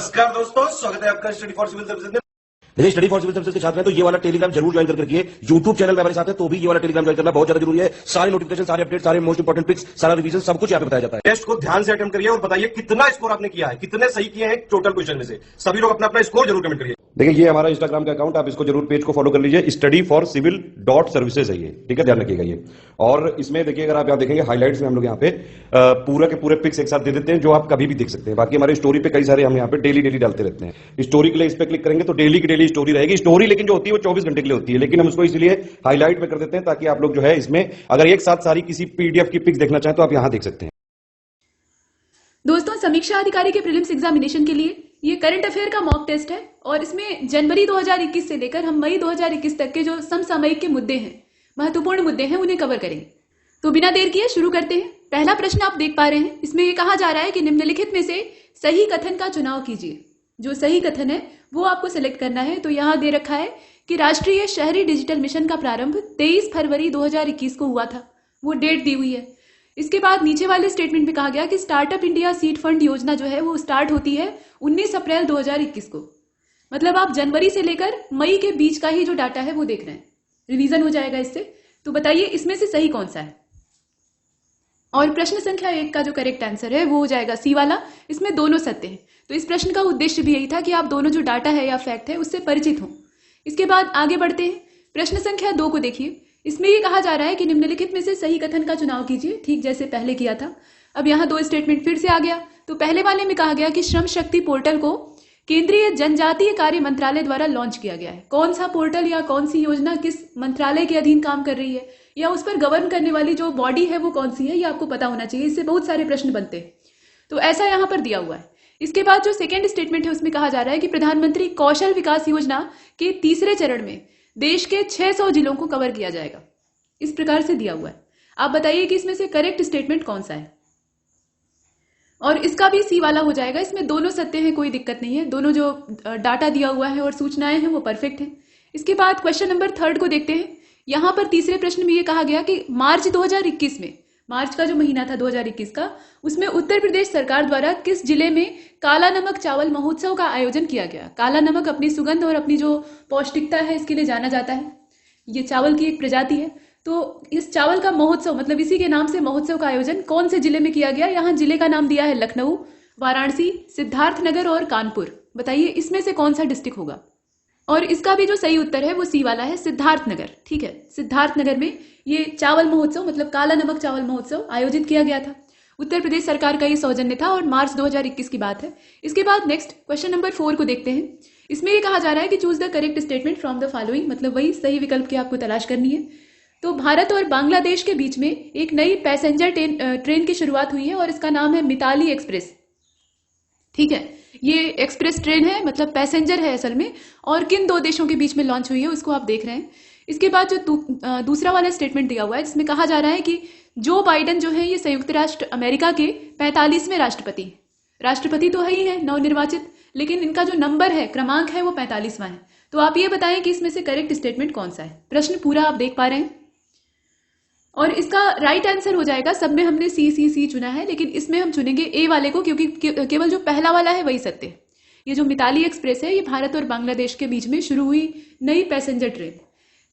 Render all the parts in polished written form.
नमस्कार दोस्तों, स्वागत है आपका स्टडी फॉर सिविल सर्विसेज में। देखिए, स्टडी फॉर सिविल सर्विसेज के छात्र हैं तो ये वाला टेलीग्राम जरूर ज्वाइन करके रखिए। यूट्यूब चैनल में हमारे साथ है तो भी ये वाला टेलीग्राम ज्वाइन करना बहुत ज्यादा जरूरी है। सारे नोटिफिकेशन, सारे अपडेट, सारे मोस्ट इंपोर्टेंट पिक्स, सारा रिवीजन सब कुछ यहाँ पे बताया जाता है। टेस्ट को ध्यान से अटेम्प्ट करिए और बताइए कितना स्कोर आपने किया है, कितने सही किए हैं टोटल क्वेश्चन में से। सभी लोग अपना अपना स्कोर जरूर कमेंट करिए। देखिए, ये हमारा इंस्टाग्राम का अकाउंट, आप इसको जरूर पेज को फॉलो कर लीजिए। स्टडी फॉर सिविल .सर्विसेज है ये, ठीक है, ध्यान रखिएगा ये। और इसमें देखिए, अगर आप यहाँ देखेंगे हाईलाइट्स में हम लोग यहाँ पे पूरा के पूरे पिक्स एक साथ दे देते हैं जो आप कभी भी देख सकते हैं। बाकी हमारे स्टोरी पे कई सारे हम यहाँ पे डेली डालते रहते हैं। स्टोरी के लिए इस पे क्लिक करेंगे तो डेली की डेली स्टोरी रहेगी। स्टोरी लेकिन जो होती है वो 24 घंटे के लिए होती है, लेकिन हम उसको इसलिए हाईलाइट में कर देते हैं ताकि आप लोग जो है इसमें अगर एक साथ सारी किसी पीडीएफ की पिक्स देखना चाहें तो आप यहाँ देख सकते हैं। दोस्तों, समीक्षा अधिकारी के प्रीलिम्स एग्जामिनेशन के लिए ये करंट अफेयर का मॉक टेस्ट है और इसमें जनवरी 2021 से लेकर हम मई 2021 तक के जो समसामयिक के मुद्दे हैं, महत्वपूर्ण मुद्दे हैं, उन्हें कवर करेंगे। तो बिना देर किए शुरू करते हैं। पहला प्रश्न आप देख पा रहे हैं, इसमें ये कहा जा रहा है कि निम्नलिखित में से सही कथन का चुनाव कीजिए। जो सही कथन है वो आपको सिलेक्ट करना है। तो यहाँ दे रखा है कि राष्ट्रीय शहरी डिजिटल मिशन का प्रारंभ 23 फरवरी 2021 को हुआ था, वो डेट दी हुई है। इसके बाद नीचे वाले स्टेटमेंट में कहा गया कि स्टार्टअप इंडिया सीड फंड योजना जो है वो स्टार्ट होती है 19 अप्रैल 2021 को। मतलब आप जनवरी से लेकर मई के बीच का ही जो डाटा है वो देख रहे हैं। रिवीजन हो जाएगा इससे। तो बताइए इसमें से सही कौन सा है। और प्रश्न संख्या 1 का जो करेक्ट आंसर है वो हो जाएगा सी वाला। इसमें दोनों सत्य हैं। तो इस प्रश्न का उद्देश्य भी यही था कि आप दोनों जो डाटा है या फैक्ट है उससे परिचित हों। इसके बाद आगे बढ़ते हैं। प्रश्न संख्या 2 को देखिए। इसमें ये कहा जा रहा है कि निम्नलिखित में से सही कथन का चुनाव कीजिए, ठीक जैसे पहले किया था। अब यहाँ 2 स्टेटमेंट फिर से आ गया। तो पहले वाले में कहा गया कि श्रम शक्ति पोर्टल को केंद्रीय जनजातीय कार्य मंत्रालय द्वारा लॉन्च किया गया है। कौन सा पोर्टल या कौन सी योजना किस मंत्रालय के अधीन काम कर रही है या उस पर गवर्न करने वाली जो बॉडी है वो कौन सी है, ये आपको पता होना चाहिए। इससे बहुत सारे प्रश्न बनते हैं। तो ऐसा यहाँ पर दिया हुआ है। इसके बाद जो सेकेंड स्टेटमेंट है उसमें कहा जा रहा है कि प्रधानमंत्री कौशल विकास योजना के तीसरे चरण में देश के 600 जिलों को कवर किया जाएगा। इस प्रकार से दिया हुआ है। आप बताइए कि इसमें से करेक्ट स्टेटमेंट कौन सा है। और इसका भी सी वाला हो जाएगा। इसमें दोनों सत्य हैं, कोई दिक्कत नहीं है। दोनों जो डाटा दिया हुआ है और सूचनाएं हैं वो परफेक्ट हैं। इसके बाद क्वेश्चन नंबर 3 को देखते हैं। यहां पर तीसरे प्रश्न में ये कहा गया कि मार्च 2021 में, मार्च का जो महीना था 2021 का, उसमें उत्तर प्रदेश सरकार द्वारा किस जिले में काला नमक चावल महोत्सव का आयोजन किया गया। काला नमक अपनी सुगंध और अपनी जो पौष्टिकता है इसके लिए जाना जाता है। ये चावल की एक प्रजाति है। तो इस चावल का महोत्सव, मतलब इसी के नाम से महोत्सव का आयोजन कौन से जिले में किया गया। यहाँ जिले का नाम दिया है लखनऊ, वाराणसी, सिद्धार्थनगर और कानपुर। बताइए इसमें से कौन सा डिस्ट्रिक्ट होगा। और इसका भी जो सही उत्तर है वो सी वाला है, सिद्धार्थनगर। ठीक है, सिद्धार्थनगर में ये चावल महोत्सव, मतलब काला नमक चावल महोत्सव आयोजित किया गया था। उत्तर प्रदेश सरकार का ये सौजन्य था और मार्च 2021 की बात है। इसके बाद नेक्स्ट क्वेश्चन नंबर 4 को देखते हैं। इसमें ये कहा जा रहा है कि choose the correct statement from the following, मतलब वही सही विकल्प की आपको तलाश करनी है। तो भारत और बांग्लादेश के बीच में एक नई पैसेंजर ट्रेन की शुरुआत हुई है और इसका नाम है मिताली एक्सप्रेस। ठीक है, ये एक्सप्रेस ट्रेन है, मतलब पैसेंजर है असल में, और किन 2 देशों के बीच में लॉन्च हुई है उसको आप देख रहे हैं। इसके बाद जो दूसरा वाला स्टेटमेंट दिया हुआ है जिसमें कहा जा रहा है कि जो बाइडेन जो है ये संयुक्त राष्ट्र अमेरिका के 45वें राष्ट्रपति तो है ही है नवनिर्वाचित, लेकिन इनका जो नंबर है, क्रमांक है, वो 45वां है। तो आप ये बताएं कि इसमें से करेक्ट स्टेटमेंट कौन सा है। प्रश्न पूरा आप देख पा रहे हैं और इसका राइट आंसर हो जाएगा, सब में हमने सी चुना है, लेकिन इसमें हम चुनेंगे ए वाले को क्योंकि केवल जो पहला वाला है वही सत्य है। ये जो मिताली एक्सप्रेस है ये भारत और बांग्लादेश के बीच में शुरू हुई नई पैसेंजर ट्रेन।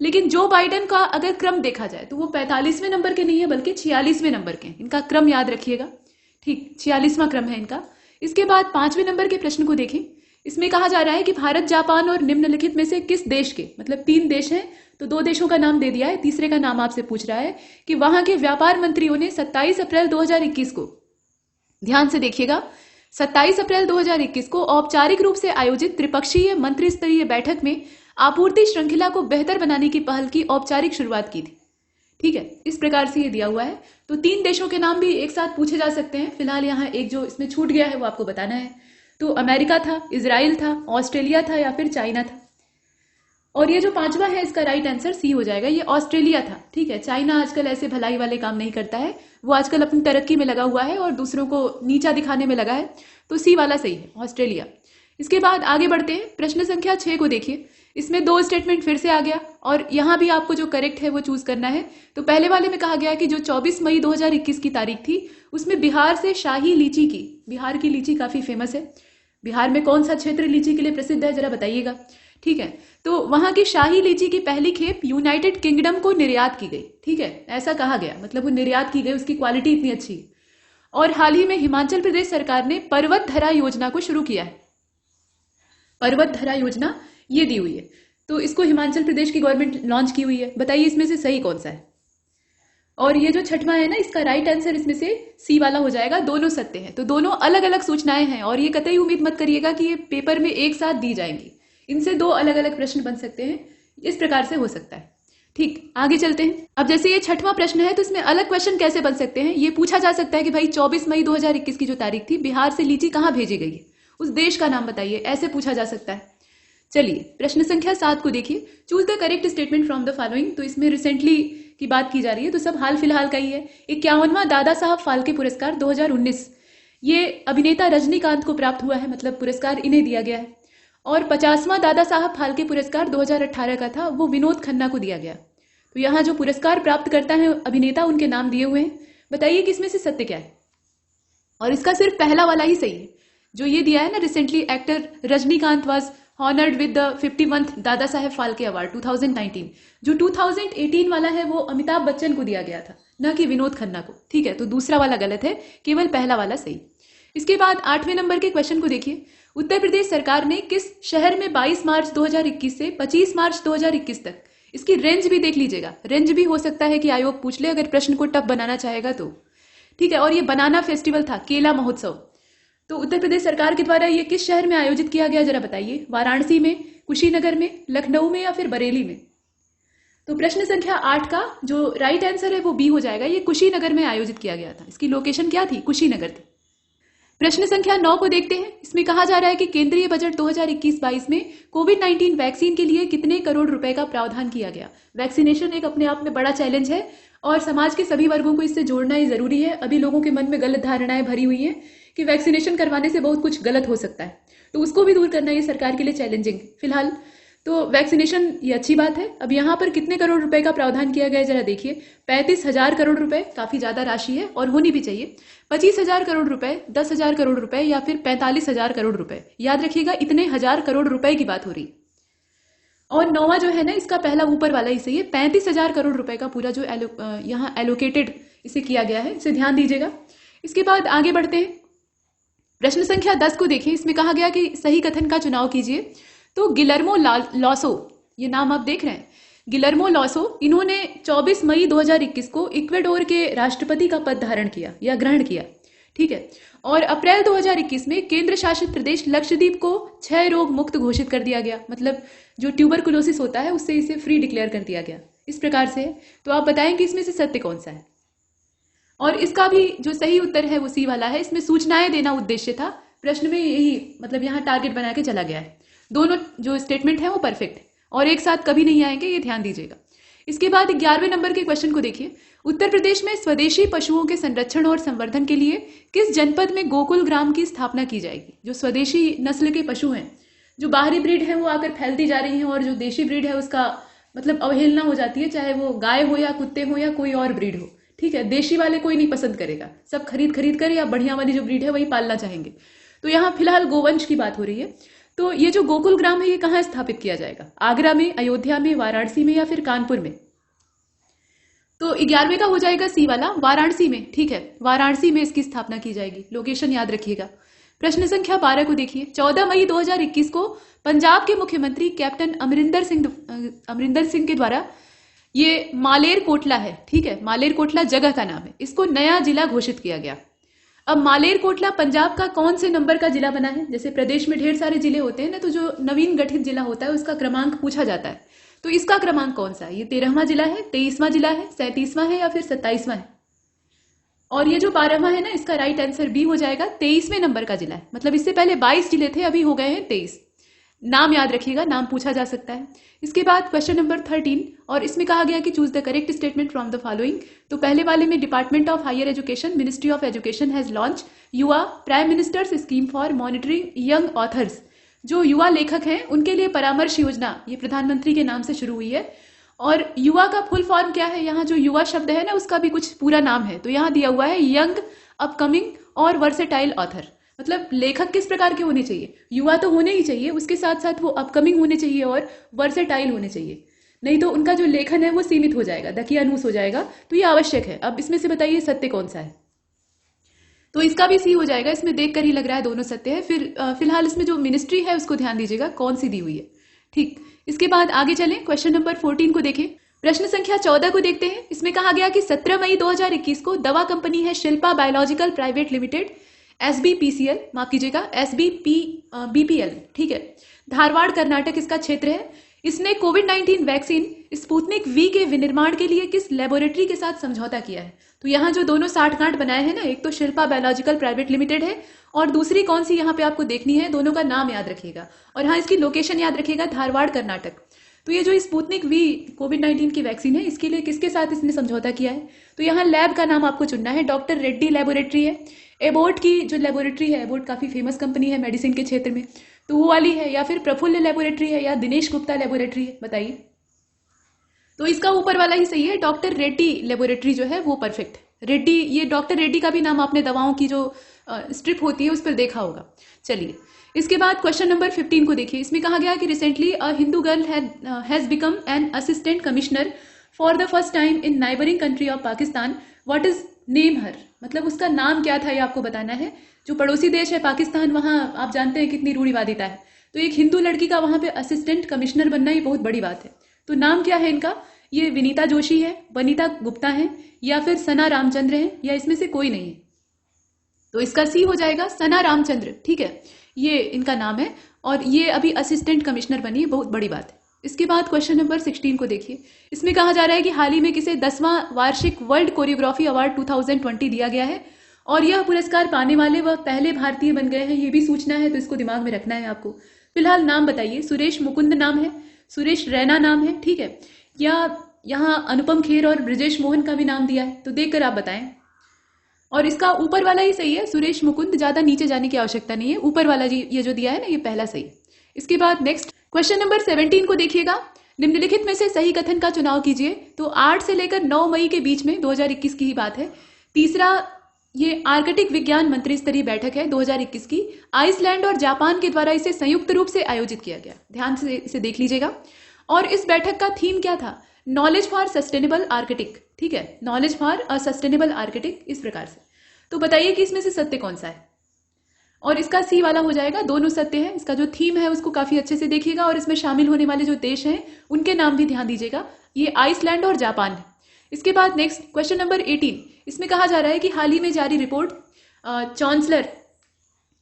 लेकिन जो बाइडेन का अगर क्रम देखा जाए तो वो 45वें नंबर के नहीं है बल्कि 46वें नंबर के। इनका क्रम याद रखिएगा, ठीक, 46वां क्रम है इनका। इसके बाद 5वें नंबर के प्रश्न को देखें। इसमें कहा जा रहा है कि भारत, जापान और निम्नलिखित में से किस देश के, मतलब 3 देश हैं तो 2 देशों का नाम दे दिया है, तीसरे का नाम आपसे पूछ रहा है कि वहां के व्यापार मंत्रियों ने 27 अप्रैल 2021 को, ध्यान से देखिएगा, 27 अप्रैल 2021 को औपचारिक रूप से आयोजित त्रिपक्षीय मंत्री स्तरीय बैठक में आपूर्ति श्रृंखला को बेहतर बनाने की पहल की औपचारिक शुरुआत की थी। ठीक है, इस प्रकार से ये दिया हुआ है। तो 3 देशों के नाम भी एक साथ पूछे जा सकते हैं। फिलहाल यहाँ एक जो इसमें छूट गया है वो आपको बताना है। तो अमेरिका था, इजराइल था, ऑस्ट्रेलिया था या फिर चाइना था। और ये जो 5वां है इसका राइट आंसर सी हो जाएगा, ये ऑस्ट्रेलिया था। ठीक है, चाइना आजकल ऐसे भलाई वाले काम नहीं करता है, वो आजकल अपनी तरक्की में लगा हुआ है और दूसरों को नीचा दिखाने में लगा है। तो सी वाला सही है, ऑस्ट्रेलिया। इसके बाद आगे बढ़ते हैं। प्रश्न संख्या 6 को देखिए। इसमें 2 स्टेटमेंट फिर से आ गया और यहाँ भी आपको जो करेक्ट है वो चूज करना है। तो पहले वाले में कहा गया कि जो 24 मई 2021 की तारीख थी उसमें बिहार से शाही लीची की, बिहार की लीची काफी फेमस है, बिहार में कौन सा क्षेत्र लीची के लिए प्रसिद्ध है, जरा बताइएगा। ठीक है, तो वहां की शाही लीची की पहली खेप यूनाइटेड किंगडम को निर्यात की गई। ठीक है, ऐसा कहा गया, मतलब वो निर्यात की गई, उसकी क्वालिटी इतनी अच्छी है। और हाल ही में हिमाचल प्रदेश सरकार ने पर्वत धरा योजना को शुरू किया है। पर्वत धरा योजना ये दी हुई है, तो इसको हिमाचल प्रदेश की गवर्नमेंट लॉन्च की हुई है। बताइए इसमें से सही कौन सा है। और ये जो छठवां है ना, इसका राइट आंसर इसमें से सी वाला हो जाएगा। दोनों सत्य हैं, तो दोनों अलग अलग सूचनाएं हैं और ये कतई उम्मीद मत करिएगा कि ये पेपर में एक साथ दी जाएंगी। इनसे दो अलग अलग प्रश्न बन सकते हैं, इस प्रकार से हो सकता है। ठीक, आगे चलते हैं। अब जैसे ये छठवां प्रश्न है, तो इसमें अलग क्वेश्चन कैसे बन सकते हैं। ये पूछा जा सकता है कि भाई 24 मई 2021 की जो तारीख थी, बिहार से लीची कहाँ भेजी गई है, उस देश का नाम बताइए, ऐसे पूछा जा सकता है। चलिए प्रश्न संख्या 7 को देखिए। Choose the correct statement from the following. तो इसमें रिसेंटली की बात की जा रही है, तो सब हाल फिलहाल का ही है। 51वां दादा साहब फाल्के पुरस्कार 2019 ये अभिनेता रजनीकांत को प्राप्त हुआ है, मतलब पुरस्कार इन्हें दिया गया है। और 50वां दादा साहब फाल्के पुरस्कार 2018 का था, वो विनोद खन्ना को दिया गया। तो यहाँ जो पुरस्कार प्राप्त करता है अभिनेता, उनके नाम दिए हुए हैं। बताइए कि इसमें से सत्य क्या है। और इसका सिर्फ पहला वाला ही सही है, जो ये दिया है ना, recently actor Rajinikanth was honoured with the 51th Dada Saheb Phalke award 2019। जो 2018 वाला है वो अमिताभ बच्चन को दिया गया था, न कि विनोद खन्ना को। ठीक है, तो दूसरा वाला गलत है, केवल पहला वाला सही। इसके बाद 8वें नंबर के क्वेश्चन को देखिए। उत्तर प्रदेश सरकार ने किस शहर में 22 मार्च 2021 से 25 मार्च 2021 तक, इसकी रेंज भी देख लीजिएगा, रेंज भी हो सकता है कि आयोग पूछ ले अगर प्रश्न को टफ बनाना चाहेगा तो। ठीक है, और ये बनाना फेस्टिवल था, केला महोत्सव। तो उत्तर प्रदेश सरकार के द्वारा ये किस शहर में आयोजित किया गया, जरा बताइए। वाराणसी में, कुशीनगर में, लखनऊ में या फिर बरेली में। तो प्रश्न संख्या 8 का जो राइट आंसर है वो बी हो जाएगा। ये कुशीनगर में आयोजित किया गया था, इसकी लोकेशन क्या थी, कुशीनगर थी। प्रश्न संख्या 9 को देखते हैं। इसमें कहा जा रहा है कि केंद्रीय बजट 2021-22 में कोविड-19 वैक्सीन के लिए कितने करोड़ रुपए का प्रावधान किया गया। वैक्सीनेशन एक अपने आप में बड़ा चैलेंज है और समाज के सभी वर्गों को इससे जोड़ना ही जरूरी है। अभी लोगों के मन में गलत धारणाएं भरी हुई हैं कि वैक्सीनेशन करवाने से बहुत कुछ गलत हो सकता है, तो उसको भी दूर करना ये सरकार के लिए चैलेंजिंग फिलहाल। तो वैक्सीनेशन ये अच्छी बात है। अब यहाँ पर कितने करोड़ रुपए का प्रावधान किया गया है, जरा देखिए। 35,000 करोड़ रुपए, काफी ज्यादा राशि है और होनी भी चाहिए। 25,000 करोड़ रुपए, 10,000 करोड़ रुपए या फिर 45,000 करोड़ रुपए, याद रखिएगा इतने 1000 करोड़ रुपए की बात हो रही। और 9वां जो है ना, इसका पहला ऊपर वाला ही सही है। 35,000 करोड़ रुपए का पूरा जो यहाँ एलोकेटेड इसे किया गया है, इसे ध्यान दीजिएगा। इसके बाद आगे बढ़ते हैं। प्रश्न संख्या 10 को देखिए। इसमें कहा गया कि सही कथन का चुनाव कीजिए। तो गिलर्मो लॉसो, ये नाम आप देख रहे हैं, गिलर्मो लॉसो, इन्होंने 24 मई 2021 को इक्वेडोर के राष्ट्रपति का पद धारण किया या ग्रहण किया। ठीक है, और अप्रैल 2021 में केंद्र शासित प्रदेश लक्षद्वीप को क्षय रोग मुक्त घोषित कर दिया गया। मतलब जो ट्यूबरकुलोसिस होता है उससे इसे फ्री डिक्लेयर कर दिया गया। इस प्रकार से। तो आप बताएं कि इसमें से सत्य कौन सा है। और इसका भी जो सही उत्तर है वो सी वाला है। इसमें सूचनाएं देना उद्देश्य था, प्रश्न में यही मतलब यहाँ टारगेट बना के चला गया है। दोनों जो स्टेटमेंट है वो परफेक्ट है और एक साथ कभी नहीं आएंगे, ये ध्यान दीजिएगा। इसके बाद 11वें नंबर के क्वेश्चन को देखिए। उत्तर प्रदेश में स्वदेशी पशुओं के संरक्षण और संवर्धन के लिए किस जनपद में गोकुल ग्राम की स्थापना की जाएगी। जो स्वदेशी नस्ल के पशु हैं, जो बाहरी ब्रीड है वो आकर फैलती जा रही हैं और जो देशी ब्रीड है उसका मतलब अवहेलना हो जाती है, चाहे वो गाय हो या कुत्ते हो या कोई और ब्रीड हो। ठीक है, देशी वाले कोई नहीं पसंद करेगा, सब खरीद कर या बढ़िया वाली जो ब्रीड है वही पालना चाहेंगे। तो यहाँ फिलहाल गोवंश की बात हो रही है। तो ये जो गोकुल ग्राम है ये कहाँ स्थापित किया जाएगा, आगरा में, अयोध्या में, वाराणसी में या फिर कानपुर में। तो 11वें का हो जाएगा सी वाला, वाराणसी में। ठीक है, वाराणसी में इसकी स्थापना की जाएगी, लोकेशन याद रखिएगा। प्रश्न संख्या 12 को देखिए। 14 मई 2021 को पंजाब के मुख्यमंत्री कैप्टन अमरिंदर सिंह के द्वारा ये मालेर कोटला है, ठीक है, मालेर कोटला जगह का नाम है, इसको नया जिला घोषित किया गया। अब मालेर कोटला पंजाब का कौन से नंबर का जिला बना है। जैसे प्रदेश में ढेर सारे जिले होते हैं ना, तो जो नवीन गठित जिला होता है उसका क्रमांक पूछा जाता है। तो इसका क्रमांक कौन सा है, ये 13वां जिला है, 23वां जिला है, 37वां है या फिर 27वां है। और ये जो 12वां है ना, इसका राइट आंसर बी हो जाएगा, 23वें नंबर का जिला है। मतलब इससे पहले 22 जिले थे, अभी हो गए हैं 23। नाम याद रखिएगा, नाम पूछा जा सकता है। इसके बाद क्वेश्चन नंबर 13, और इसमें कहा गया कि choose the correct statement from the following. तो पहले वाले में department of higher education, ministry of education has launch Yuva prime minister's scheme for monitoring young authors. जो युवा लेखक हैं उनके लिए परामर्श योजना, ये प्रधानमंत्री के नाम से शुरू हुई है। और युवा का फुल फॉर्म क्या है, यहाँ जो युवा शब्द है ना उसका भी कुछ पूरा नाम है, तो यहाँ दिया हुआ है यंग, अपकमिंग और वर्सेटाइल ऑथर। मतलब लेखक किस प्रकार के होने चाहिए? युवा तो होने ही चाहिए, उसके साथ साथ वो अपकमिंग होने चाहिए और वर्सेटाइल होने चाहिए, नहीं तो उनका जो लेखन है वो सीमित हो जाएगा, दकियानूस हो जाएगा। तो ये आवश्यक है। अब इसमें से बताइए सत्य कौन सा है? तो इसका भी सी हो जाएगा, इसमें देखकर ही लग रहा है दोनों सत्य है। फिर फिलहाल इसमें जो मिनिस्ट्री है उसको ध्यान दीजिएगा कौन सी दी हुई है। ठीक, इसके बाद आगे चलें, क्वेश्चन नंबर 14 को देखें। प्रश्न संख्या 14 को देखते हैं। इसमें कहा गया कि 17 मई 2021 को दवा कंपनी है Shilpa biological private limited, SBPCL, माफ कीजिएगा SBPBPL, ठीक है, धारवाड़ कर्नाटक इसका क्षेत्र है। इसने कोविड-19 वैक्सीन स्पुतनिक वी के विनिर्माण के लिए किस लेबोरेटरी के साथ समझौता किया है? तो यहाँ जो दोनों साठगांठ बनाए हैं ना, एक तो शिल्पा बायोलॉजिकल प्राइवेट लिमिटेड है और दूसरी कौन सी यहाँ पे आपको देखनी है, दोनों का नाम याद रखिएगा और हाँ इसकी लोकेशन याद रखिएगा, धारवाड़ कर्नाटक। तो ये जो स्पुतनिक वी कोविड-19 की वैक्सीन है, इसके लिए किसके साथ इसने समझौता किया है? तो यहाँ लैब का नाम आपको चुनना है, डॉक्टर रेड्डी लेबोरेटरी है। एबोट की जो लेबोरेटरी है, एबोट काफी फेमस कंपनी है मेडिसिन के क्षेत्र में, तो वो वाली है, या फिर प्रफुल्ल लेबोरेटरी है, या दिनेश गुप्ता लेबोरेटरी है, बताइए। तो इसका ऊपर वाला ही सही है, डॉक्टर रेड्डी लेबोरेटरी जो है वो परफेक्ट। रेड्डी, ये डॉक्टर रेड्डी का भी नाम आपने दवाओं की जो स्ट्रिप होती है उस पर देखा होगा। चलिए, इसके बाद क्वेश्चन नंबर 15 को देखिए। इसमें कहा गया कि recently a Hindu girl has become an assistant commissioner for the first time in neighbouring country of Pakistan, what is name her? मतलब उसका नाम क्या था ये आपको बताना है। जो पड़ोसी देश है पाकिस्तान, वहां आप जानते हैं कितनी रूढ़िवादिता है, तो एक हिंदू लड़की का वहां पे असिस्टेंट कमिश्नर बनना ही बहुत बड़ी बात है। तो नाम क्या है इनका? ये विनीता जोशी है, वनीता गुप्ता है, या फिर सना रामचंद्र है, या इसमें से कोई नहीं है। तो इसका सी हो जाएगा, सना रामचंद्र, ठीक है, ये इनका नाम है और ये अभी असिस्टेंट कमिश्नर बनी है, बहुत बड़ी बात है। इसके बाद क्वेश्चन नंबर 16 को देखिए। इसमें कहा जा रहा है कि हाल ही में किसे 10वां वार्षिक वर्ल्ड कोरियोग्राफी अवार्ड 2020 दिया गया है और यह पुरस्कार पाने वाले वह पहले भारतीय बन गए हैं, ये भी सूचना है, तो इसको दिमाग में रखना है आपको। फिलहाल नाम बताइए। सुरेश मुकुंद नाम है, सुरेश रैना नाम है, ठीक है, या यहाँ अनुपम खेर और ब्रिजेश मोहन का भी नाम दिया है, तो देखकर आप बताएं। और इसका ऊपर वाला ही सही है, सुरेश मुकुंद, ज्यादा नीचे जाने की आवश्यकता नहीं है, ऊपर वाला जी ये जो दिया है ना, ये पहला सही। इसके बाद नेक्स्ट क्वेश्चन नंबर 17 को देखिएगा। निम्नलिखित में से सही कथन का चुनाव कीजिए। तो 8 से लेकर 9 मई के बीच में 2021 की ही बात है। तीसरा, ये आर्कटिक विज्ञान मंत्री स्तरीय बैठक है 2021 की, आइसलैंड और जापान के द्वारा इसे संयुक्त रूप से आयोजित किया गया। ध्यान से इसे देख लीजिएगा। और इस बैठक का थीम क्या था? नॉलेज फॉर सस्टेनेबल आर्कटिक, ठीक है, knowledge for a sustainable Arctic, इस प्रकार से। तो बताइए कि इसमें से सत्य कौन सा है? और इसका सी वाला हो जाएगा, दोनों सत्य है। इसका जो थीम है उसको काफी अच्छे से देखिएगा और इसमें शामिल होने वाले जो देश हैं उनके नाम भी ध्यान दीजिएगा, ये आइसलैंड और जापान है। इसके बाद नेक्स्ट क्वेश्चन नंबर 18। इसमें कहा जा रहा है कि हाल ही में जारी रिपोर्ट चांसलर,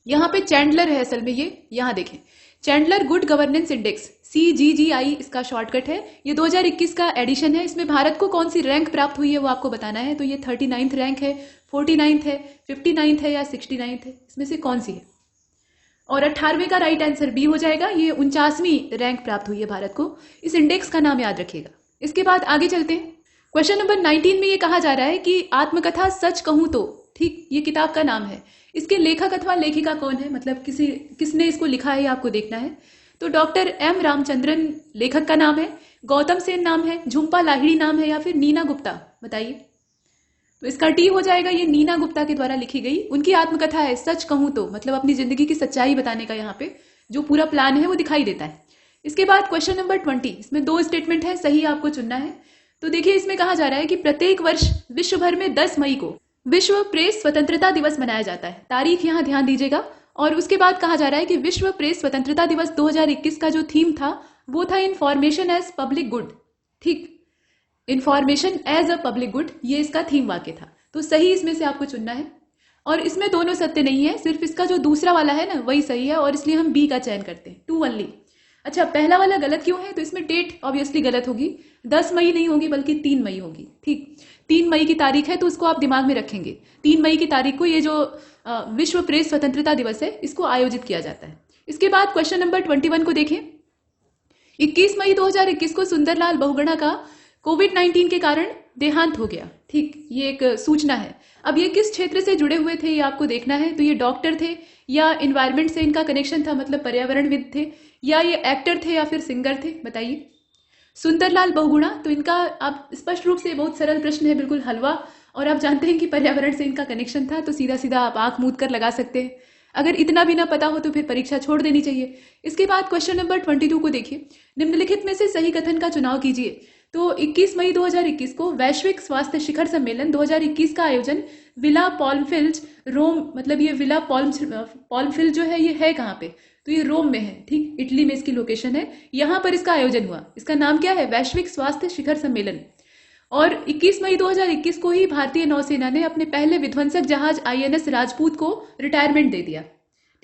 यहाँ पे चैंडलर है असल में, ये यहाँ देखें, Chandler good governance index, CGGI इसका शॉर्टकट है। ये 2021 का एडिशन है। इसमें भारत को कौन सी रैंक प्राप्त हुई है वो आपको बताना है। तो ये 39th रैंक है, 49th है, 59th है या 69th है, इसमें से कौन सी है? और 18वें का राइट आंसर बी हो जाएगा, ये 49वीं रैंक प्राप्त हुई है भारत को। इस इंडेक्स का नाम याद रखिएगा। इसके बाद आगे चलते हैं। क्वेश्चन नंबर 19 में ये कहा जा रहा है कि आत्मकथा सच कहूं तो, ठीक, ये किताब का नाम है, इसके लेखक अथवा लेखिका कौन है, मतलब किसने इसको लिखा है ये आपको देखना है। तो डॉक्टर M रामचंद्रन लेखक का नाम है, गौतम सेन नाम है, झुम्पा लाहिड़ी नाम है, या फिर नीना गुप्ता, बताइए। तो इसका डी हो जाएगा, ये नीना गुप्ता के द्वारा लिखी गई उनकी आत्मकथा है सच कहूं तो, मतलब अपनी जिंदगी की सच्चाई बताने का यहाँ पे जो पूरा प्लान है वो दिखाई देता है। इसके बाद क्वेश्चन नंबर 20, इसमें 2 स्टेटमेंट है, सही आपको चुनना है। तो देखिए, इसमें कहा जा रहा है कि प्रत्येक वर्ष विश्व भर में 10 मई को विश्व प्रेस स्वतंत्रता दिवस मनाया जाता है। तारीख यहाँ ध्यान दीजिएगा। और उसके बाद कहा जा रहा है कि विश्व प्रेस स्वतंत्रता दिवस 2021 का जो थीम था वो था इन्फॉर्मेशन एज पब्लिक गुड, ठीक, information as a public good, ये इसका थीम वाक्य था। तो सही इसमें से आपको चुनना है। और इसमें दोनों सत्य नहीं है, सिर्फ इसका जो दूसरा वाला है ना वही सही है, और इसलिए हम बी का चयन करते हैं, 2 ओनली। अच्छा, पहला वाला गलत क्यों है? तो इसमें डेट ऑब्वियसली गलत होगी, 10 मई नहीं होगी बल्कि 3 मई होगी, ठीक, 3 मई की तारीख है, तो उसको आप दिमाग में रखेंगे। 3 मई की तारीख को ये जो विश्व प्रेस स्वतंत्रता दिवस है इसको आयोजित किया जाता है। इसके बाद क्वेश्चन नंबर 21 को देखें। 21 मई 2021 को सुंदरलाल बहुगुणा का कोविड-19 के कारण देहांत हो गया, ठीक, ये एक सूचना है। अब ये किस क्षेत्र से जुड़े हुए थे ये आपको देखना है। तो ये डॉक्टर थे या इन्वायरमेंट से इनका कनेक्शन था, मतलब पर्यावरणविद थे, या ये एक्टर थे या फिर सिंगर थे, बताइए। सुंदरलाल बहुगुणा, तो इनका आप स्पष्ट रूप से, बहुत सरल प्रश्न है, बिल्कुल हलवा, और आप जानते हैं कि पर्यावरण से इनका कनेक्शन था, तो सीधा सीधा आप आंख मूंद कर लगा सकते हैं। अगर इतना भी ना पता हो तो फिर परीक्षा छोड़ देनी चाहिए। इसके बाद क्वेश्चन नंबर 22 को देखिए, निम्नलिखित में से सही कथन का चुनाव कीजिए। तो 21 मई 2021 को वैश्विक स्वास्थ्य शिखर सम्मेलन 2021 का आयोजन विला पॉल्मफिल्ज रोम, मतलब ये विला पॉल्मफिल्ज जो है ये है कहाँ पे, तो ये रोम में है, ठीक, इटली में इसकी लोकेशन है, यहाँ पर इसका आयोजन हुआ। इसका नाम क्या है? वैश्विक स्वास्थ्य शिखर सम्मेलन। और 21 मई 2021 को ही भारतीय नौसेना ने अपने पहले विध्वंसक जहाज INS राजपूत को रिटायरमेंट दे दिया,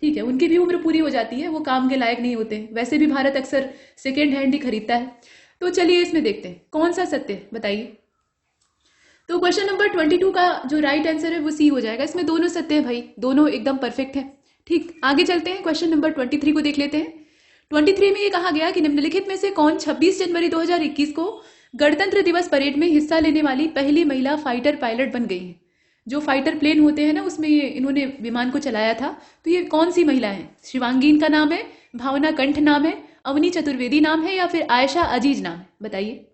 ठीक है, उनकी भी उम्र पूरी हो जाती है, वो काम के लायक नहीं होते। वैसे भी भारत अक्सर सेकेंड हैंड ही खरीदता है। तो चलिए इसमें देखते हैं कौन सा सत्य, बताइए। तो क्वेश्चन नंबर 22 का जो राइट आंसर है वो सी हो जाएगा। इसमें दोनों सत्य है भाई, दोनों एकदम परफेक्ट है, ठीक। आगे चलते हैं, क्वेश्चन नंबर 23 को देख लेते हैं। 23 में ये कहा गया कि निम्नलिखित में से कौन 26 जनवरी 2021 को गणतंत्र दिवस परेड में हिस्सा लेने वाली पहली महिला फाइटर पायलट बन गई है। जो फाइटर प्लेन होते हैं ना, उसमें ये इन्होंने विमान को चलाया था। तो ये कौन सी महिला है? शिवांगीन का नाम है, भावना कंठ नाम है, अवनी चतुर्वेदी नाम है, या फिर आयशा अजीज नाम है, बताइए।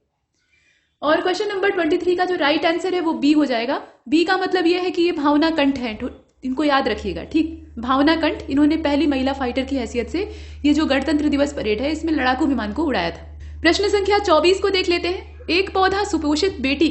और क्वेश्चन नंबर 23 का जो राइट आंसर है वो बी हो जाएगा। बी का मतलब ये है कि ये भावना कंठ है, इनको याद रखिएगा, ठीक। भावना कंठ, इन्होंने पहली महिला फाइटर की हैसियत से ये जो गणतंत्र दिवस परेड है इसमें लड़ाकू विमान को उड़ाया था। प्रश्न संख्या 24 को देख लेते हैं। एक पौधा सुपोषित बेटी,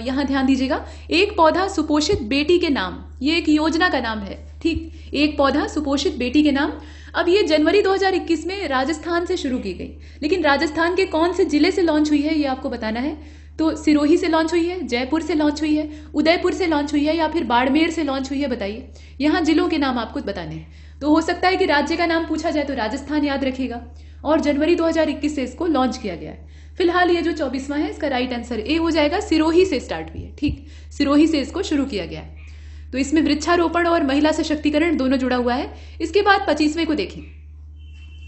यहां ध्यान दीजिएगा, एक पौधा सुपोषित बेटी के नाम, ये एक योजना का नाम है, ठीक। एक पौधा सुपोषित बेटी के नाम। अब ये जनवरी 2021 में राजस्थान से शुरू की गई, लेकिन राजस्थान के कौन से जिले से लॉन्च हुई है ये आपको बताना है। तो सिरोही से लॉन्च हुई है, जयपुर से लॉन्च हुई है, उदयपुर से लॉन्च हुई है, या फिर बाड़मेर से लॉन्च हुई है, बताइए। यहाँ जिलों के नाम आपको बताने हैं। तो हो सकता है कि राज्य का नाम पूछा जाए तो राजस्थान याद रखिएगा, और जनवरी 2021 से इसको लॉन्च किया गया है। फिलहाल ये जो 24वां है इसका राइट आंसर ए हो जाएगा। सिरोही से स्टार्ट हुई है, ठीक, सिरोही से इसको शुरू किया गया है। तो इसमें वृक्षारोपण और महिला सशक्तिकरण दोनों जुड़ा हुआ है। इसके बाद 25वें को देखें।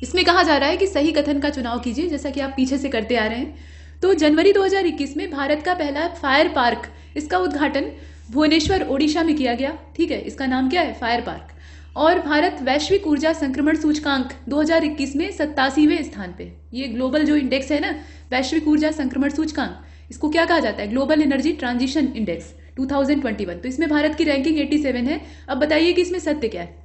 इसमें कहा जा रहा है कि सही कथन का चुनाव कीजिए, जैसा कि आप पीछे से करते आ रहे हैं। तो जनवरी 2021 में भारत का पहला फायर पार्क, इसका उद्घाटन भुवनेश्वर ओडिशा में किया गया, ठीक है। इसका नाम क्या है? Fire park. और भारत वैश्विक ऊर्जा संक्रमण सूचकांक 2021 में 87वें स्थान पे। ये ग्लोबल जो इंडेक्स है ना, वैश्विक ऊर्जा संक्रमण सूचकांक, इसको क्या कहा जाता है? Global energy transition index 2021। तो इसमें भारत की रैंकिंग 87 है। अब बताइए कि इसमें सत्य क्या है?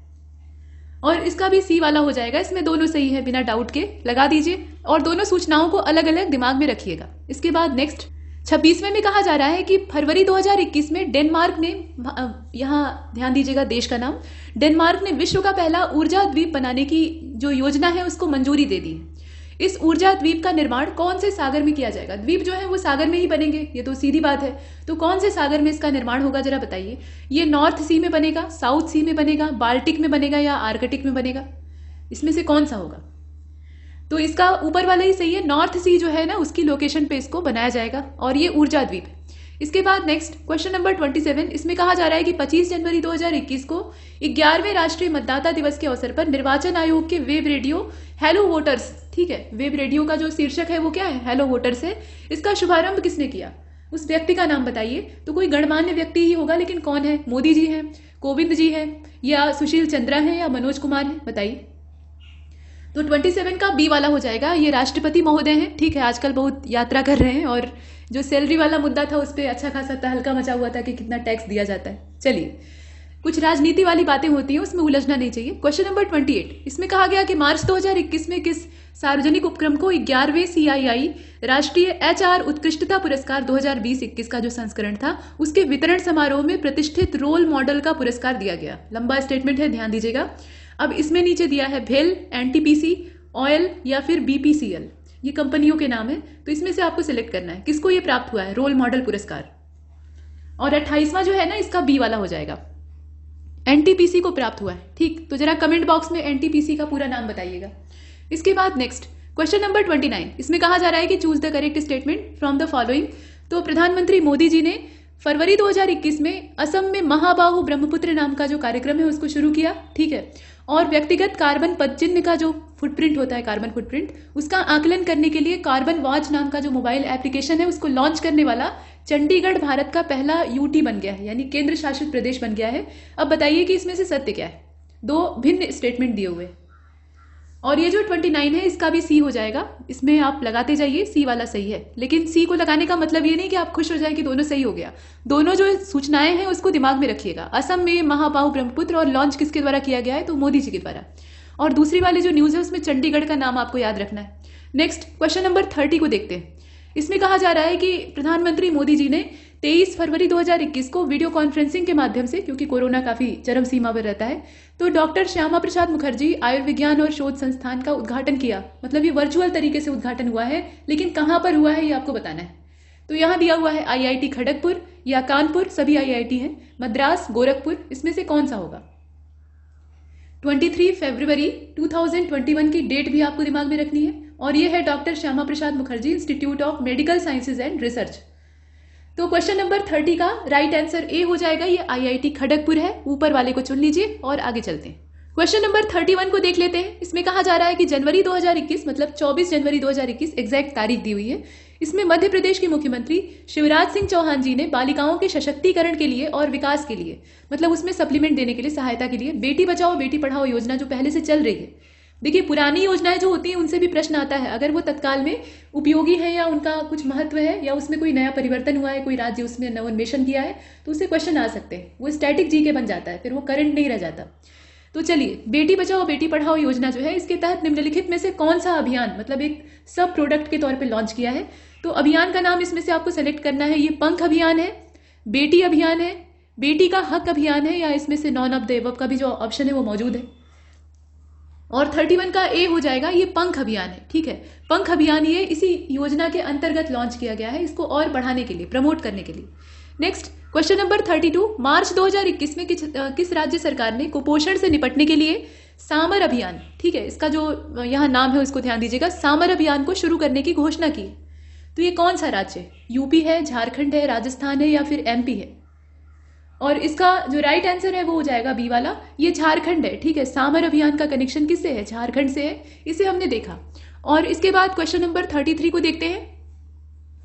और इसका भी सी वाला हो जाएगा। इसमें दोनों सही है, बिना डाउट के लगा दीजिए, और दोनों सूचनाओं को अलग अलग दिमाग में रखिएगा। इसके बाद नेक्स्ट 26वें में कहा जा रहा है कि फरवरी 2021 में डेनमार्क ने, यहाँ ध्यान दीजिएगा देश का नाम, डेनमार्क ने विश्व का पहला ऊर्जा द्वीप बनाने की जो योजना है उसको मंजूरी दे दी। इस ऊर्जा द्वीप का निर्माण कौन से सागर में किया जाएगा? द्वीप जो है वो सागर में ही बनेंगे, ये तो सीधी बात है। तो कौन से सागर में इसका निर्माण होगा, जरा बताइए। ये नॉर्थ सी में बनेगा, साउथ सी में बनेगा, बाल्टिक में बनेगा, या आर्कटिक में बनेगा? इसमें से कौन सा होगा? तो इसका ऊपर वाला ही सही है, नॉर्थ सी जो है ना उसकी लोकेशन पे इसको बनाया जाएगा, और ये ऊर्जा द्वीप है। इसके बाद नेक्स्ट क्वेश्चन नंबर 27, इसमें कहा जा रहा है कि 25 जनवरी 2021 को 11वें राष्ट्रीय मतदाता दिवस के अवसर पर निर्वाचन आयोग के वेब रेडियो हेलो वोटर्स, ठीक है, वेब रेडियो का जो शीर्षक है वो क्या है? हेलो वोटर्स है। इसका शुभारंभ किसने किया? उस व्यक्ति का नाम बताइए। तो कोई गणमान्य व्यक्ति ही होगा, लेकिन कौन है? मोदी जी हैं, कोविंद जी हैं, या सुशील चंद्रा हैं, या मनोज कुमार हैं, बताइए। तो 27 का बी वाला हो जाएगा। ये राष्ट्रपति महोदय हैं, ठीक है, आजकल बहुत यात्रा कर रहे हैं, और जो सैलरी वाला मुद्दा था उस पर अच्छा खासा तहलका मचा हुआ था कि कितना टैक्स दिया जाता है। चलिए, कुछ राजनीति वाली बातें होती हैं, उसमें उलझना नहीं चाहिए। क्वेश्चन नंबर 28, इसमें कहा गया कि मार्च 2021 में किस सार्वजनिक उपक्रम को 11वें CII राष्ट्रीय HR उत्कृष्टता पुरस्कार 2020-21 का जो संस्करण था उसके वितरण समारोह में प्रतिष्ठित रोल मॉडल का पुरस्कार दिया गया। लंबा स्टेटमेंट है, ध्यान दीजिएगा। अब इसमें नीचे दिया है भेल, NTPC, ऑयल, या फिर BPCL, ये कंपनियों के नाम है। तो इसमें से आपको सिलेक्ट करना है किसको ये प्राप्त हुआ है रोल मॉडल पुरस्कार। और 28वां जो है ना, इसका बी वाला हो जाएगा, NTPC को प्राप्त हुआ है, ठीक। तो जरा कमेंट बॉक्स में NTPC का पूरा नाम बताइएगा। इसके बाद नेक्स्ट क्वेश्चन नंबर 29, इसमें कहा जा रहा है कि choose the correct statement from the following. तो प्रधानमंत्री मोदी जी ने फरवरी 2021 में असम में महाबाहु ब्रह्मपुत्र नाम का जो कार्यक्रम है उसको शुरू किया, ठीक है। और व्यक्तिगत कार्बन पदचिह्न का जो फुटप्रिंट होता है, कार्बन फुटप्रिंट, उसका आकलन करने के लिए कार्बन वॉच नाम का जो मोबाइल एप्लीकेशन है उसको लॉन्च करने वाला चंडीगढ़ भारत का पहला UT बन गया है, यानी केंद्र शासित प्रदेश बन गया है। अब बताइए कि इसमें से सत्य क्या है? दो भिन्न स्टेटमेंट दिए हुए। और ये जो 29 है इसका भी सी हो जाएगा, इसमें आप लगाते जाइए, सी वाला सही है। लेकिन सी को लगाने का मतलब ये नहीं कि आप खुश हो जाए कि दोनों सही हो गया, दोनों जो सूचनाएं हैं उसको दिमाग में रखिएगा। असम में महाबाहु ब्रह्मपुत्र और लॉन्च किसके द्वारा किया गया है, तो मोदी जी के द्वारा। और दूसरी वाली जो न्यूज़ है उसमें चंडीगढ़ का नाम आपको याद रखना है। नेक्स्ट क्वेश्चन नंबर 30 को देखते हैं। इसमें कहा जा रहा है कि प्रधानमंत्री मोदी जी ने 23 फरवरी 2021 को वीडियो कॉन्फ्रेंसिंग के माध्यम से, क्योंकि कोरोना काफी चरम सीमा पर रहता है, तो डॉक्टर श्यामा प्रसाद मुखर्जी आयुर्विज्ञान और शोध संस्थान का उद्घाटन किया। मतलब ये वर्चुअल तरीके से उद्घाटन हुआ है, लेकिन कहां पर हुआ है ये आपको बताना है। तो यहां दिया हुआ है IIT खड़गपुर या कानपुर, सभी IIT हैं, मद्रास, गोरखपुर, इसमें से कौन सा होगा। 23 फरवरी 2021 की डेट भी आपको दिमाग में रखनी है, और ये है doctor Shyama Prasad Mukherjee institute of medical sciences and research. तो क्वेश्चन नंबर 30 का राइट आंसर ए हो जाएगा, ये IIT खड़गपुर है, ऊपर वाले को चुन लीजिए और आगे चलते हैं। क्वेश्चन नंबर 31 को देख लेते हैं। इसमें कहा जा रहा है कि जनवरी 2021 मतलब 24 जनवरी 2021 एग्जैक्ट तारीख दी हुई है। इसमें मध्य प्रदेश के मुख्यमंत्री शिवराज सिंह चौहान जी ने बालिकाओं के सशक्तिकरण के लिए और विकास के लिए, मतलब उसमें सप्लीमेंट देने के लिए, सहायता के लिए, बेटी बचाओ बेटी पढ़ाओ योजना जो पहले से चल रही है। देखिए पुरानी योजनाएं जो होती हैं उनसे भी प्रश्न आता है, अगर वो तत्काल में उपयोगी है या उनका कुछ महत्व है या उसमें कोई नया परिवर्तन हुआ है, कोई राज्य उसमें नवोन्मेषण किया है, तो उससे क्वेश्चन आ सकते हैं। वो स्टैटिक जीके बन जाता है, फिर वो करंट नहीं रह जाता। तो चलिए, बेटी बचाओ बेटी पढ़ाओ योजना जो है, इसके तहत निम्नलिखित में से कौन सा अभियान, मतलब एक सब प्रोडक्ट के तौर पर लॉन्च किया है। तो अभियान का नाम इसमें से आपको सेलेक्ट करना है। ये पंख अभियान है, बेटी अभियान है, बेटी का हक अभियान है, या इसमें से नॉन ऑफ द एबव का भी जो ऑप्शन है वो मौजूद है। और 31 का ए हो जाएगा, ये पंख अभियान है। ठीक है, पंख अभियान ये इसी योजना के अंतर्गत लॉन्च किया गया है, इसको और बढ़ाने के लिए, प्रमोट करने के लिए। नेक्स्ट क्वेश्चन नंबर 32, मार्च 2021 में किस राज्य सरकार ने कुपोषण से निपटने के लिए सामर अभियान, ठीक है, इसका जो यहाँ नाम है उसको ध्यान दीजिएगा, सामर अभियान को शुरू करने की घोषणा की। तो ये कौन सा राज्य है, यूपी है, झारखंड है, राजस्थान है या फिर MP है। और इसका जो राइट आंसर है वो हो जाएगा बी वाला, ये झारखंड है। ठीक है, सामर अभियान का कनेक्शन किससे है, झारखंड से है, इसे हमने देखा। और इसके बाद क्वेश्चन नंबर 33 को देखते हैं।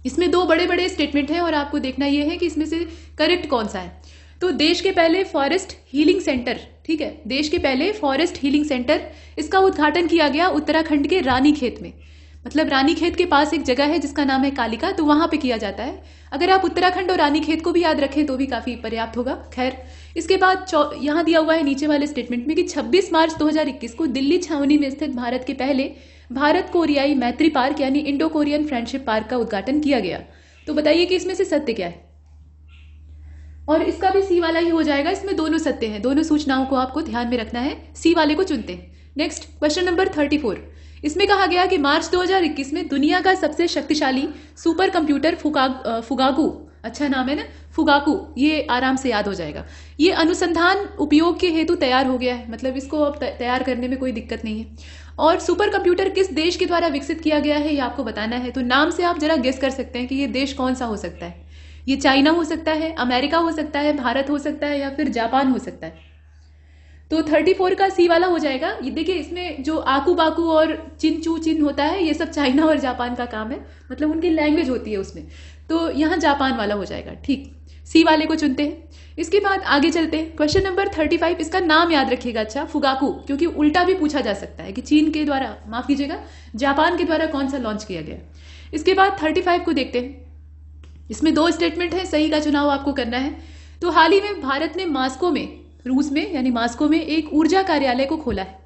इसमें दो बड़े बड़े स्टेटमेंट हैं और आपको देखना यह है कि इसमें से करेक्ट कौन सा है। तो देश के पहले फॉरेस्ट हीलिंग सेंटर, ठीक है, देश के पहले फॉरेस्ट हीलिंग सेंटर, इसका उद्घाटन किया गया उत्तराखंड के रानीखेत में। मतलब रानीखेत के पास एक जगह है जिसका नाम है कालिका, तो वहां पे किया जाता है। अगर आप उत्तराखंड और रानीखेत को भी याद रखें तो भी काफी पर्याप्त होगा। खैर, इसके बाद यहां दिया हुआ है नीचे वाले स्टेटमेंट में कि 26 मार्च 2021 को दिल्ली छावनी में स्थित भारत के पहले भारत कोरियाई मैत्री पार्क यानी इंडो कोरियन फ्रेंडशिप पार्क का उद्घाटन किया गया। तो बताइए कि इसमें से सत्य क्या है। और इसका भी सी वाला ही हो जाएगा, इसमें दोनों सत्य हैं, दोनों सूचनाओं को आपको ध्यान में रखना है, सी वाले को चुनते हैं। नेक्स्ट क्वेश्चन नंबर 34, इसमें कहा गया कि मार्च 2021 में दुनिया का सबसे शक्तिशाली सुपर कंप्यूटर फुगाकू, अच्छा नाम है ना, फुगाकू, ये आराम से याद हो जाएगा, ये अनुसंधान उपयोग के हेतु तैयार हो गया है। मतलब इसको अब तैयार करने में कोई दिक्कत नहीं है। और सुपर कंप्यूटर किस देश के द्वारा विकसित किया गया है ये आपको बताना है। तो नाम से आप जरा गेस कर सकते हैं कि ये देश कौन सा हो सकता है। ये चाइना हो सकता है, अमेरिका हो सकता है, भारत हो सकता है या फिर जापान हो सकता है। तो 34 का सी वाला हो जाएगा। ये देखिए, इसमें जो आकू बाकू और चिन चिन होता है ये सब चाइना और जापान का काम है, मतलब उनकी लैंग्वेज होती है उसमें, तो यहाँ जापान वाला हो जाएगा। ठीक, सी वाले को चुनते हैं। इसके बाद आगे चलते हैं। क्वेश्चन नंबर 35, इसका नाम याद रखिएगा, अच्छा, फुगाकू, क्योंकि उल्टा भी पूछा जा सकता है कि चीन के द्वारा, माफ कीजिएगा, जापान के द्वारा कौन सा लॉन्च किया गया। इसके बाद 35 को देखते हैं। इसमें दो स्टेटमेंट है, सही का चुनाव आपको करना है। तो हाल ही में भारत ने मास्को में, रूस में यानी मास्को में एक ऊर्जा कार्यालय को खोला है,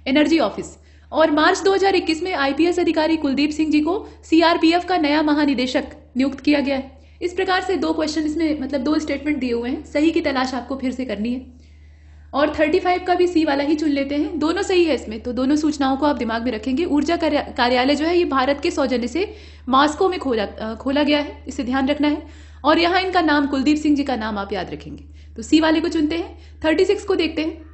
एनर्जी ऑफिस। और मार्च 2021 में IPS अधिकारी कुलदीप सिंह जी को CRPF का नया महानिदेशक नियुक्त किया गया है। इस प्रकार से दो क्वेश्चन इसमें, मतलब दो स्टेटमेंट दिए हुए हैं, सही की तलाश आपको फिर से करनी है। और 35 का भी सी वाला ही चुन लेते हैं, दोनों सही है इसमें, तो दोनों सूचनाओं को आप दिमाग में रखेंगे। ऊर्जा कार्यालय जो है ये भारत के सौजन्य से मास्को में खोला गया है, इसे ध्यान रखना है। और यहाँ इनका नाम कुलदीप सिंह जी का नाम आप याद रखेंगे, तो सी वाले को चुनते हैं। 36 को देखते हैं।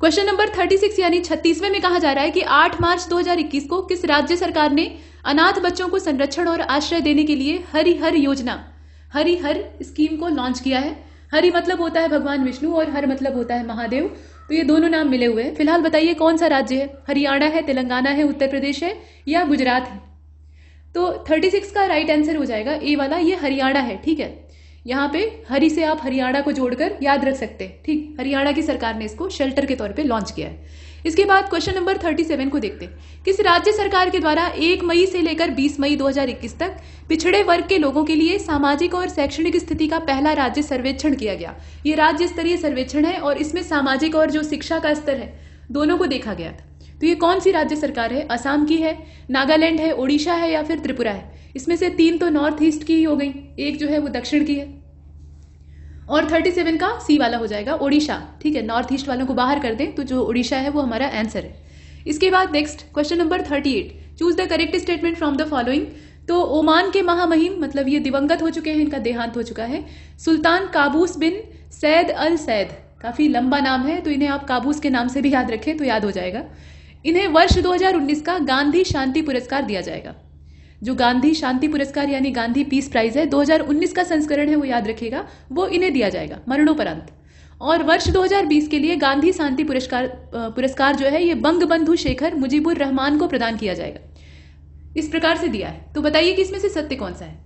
क्वेश्चन नंबर 36 यानी 36वें में कहा जा रहा है कि 8 मार्च 2021 को किस राज्य सरकार ने अनाथ बच्चों को संरक्षण और आश्रय देने के लिए हरिहर योजना, हरिहर स्कीम को लॉन्च किया है। हरि मतलब होता है भगवान विष्णु और हर मतलब होता है महादेव, तो ये दोनों नाम मिले हुए हैं। फिलहाल बताइए कौन सा राज्य है, हरियाणा है, तेलंगाना है, उत्तर प्रदेश है या गुजरात है। तो 36 का राइट आंसर हो जाएगा ए वाला, ये हरियाणा है। ठीक है, यहाँ पे हरि से आप हरियाणा को जोड़कर याद रख सकते हैं। ठीक, हरियाणा की सरकार ने इसको शेल्टर के तौर पे लॉन्च किया है। इसके बाद क्वेश्चन नंबर 37 को देखते हैं। किस राज्य सरकार के द्वारा 1 मई से लेकर 20 मई 2021 तक पिछड़े वर्ग के लोगों के लिए सामाजिक और शैक्षणिक स्थिति का पहला राज्य सर्वेक्षण किया गया? ये राज्य स्तरीय सर्वेक्षण है और इसमें सामाजिक और जो शिक्षा का स्तर है दोनों को देखा गया था। तो ये कौन सी राज्य सरकार है? असम की है, नागालैंड है, ओडिशा है या फिर त्रिपुरा है? इसमें से 3 तो नॉर्थ ईस्ट की ही हो गई, एक जो है वो दक्षिण की है और 37 का सी वाला हो जाएगा ओडिशा। ठीक है, नॉर्थ ईस्ट वालों को बाहर कर दें तो जो ओडिशा है वो हमारा आंसर है। इसके बाद next question number 38, choose the correct statement from the following. तो ओमान के महामहिम, मतलब ये दिवंगत हो चुके हैं, इनका देहांत हो चुका है, सुल्तान काबूस बिन सैद अल सैद, काफी लंबा नाम है तो इन्हें आप काबूस के नाम से भी याद रखें तो याद हो जाएगा। इन्हें वर्ष 2019 का गांधी शांति पुरस्कार दिया जाएगा। जो गांधी शांति पुरस्कार यानी गांधी पीस प्राइज है, 2019 का संस्करण है वो याद रखिएगा, वो इन्हें दिया जाएगा मरणोपरांत। और वर्ष 2020 के लिए गांधी शांति पुरस्कार जो है ये बंगबंधु शेखर मुजीबुर रहमान को प्रदान किया जाएगा। इस प्रकार से दिया है। तो बताइए कि इसमें से सत्य कौन सा है?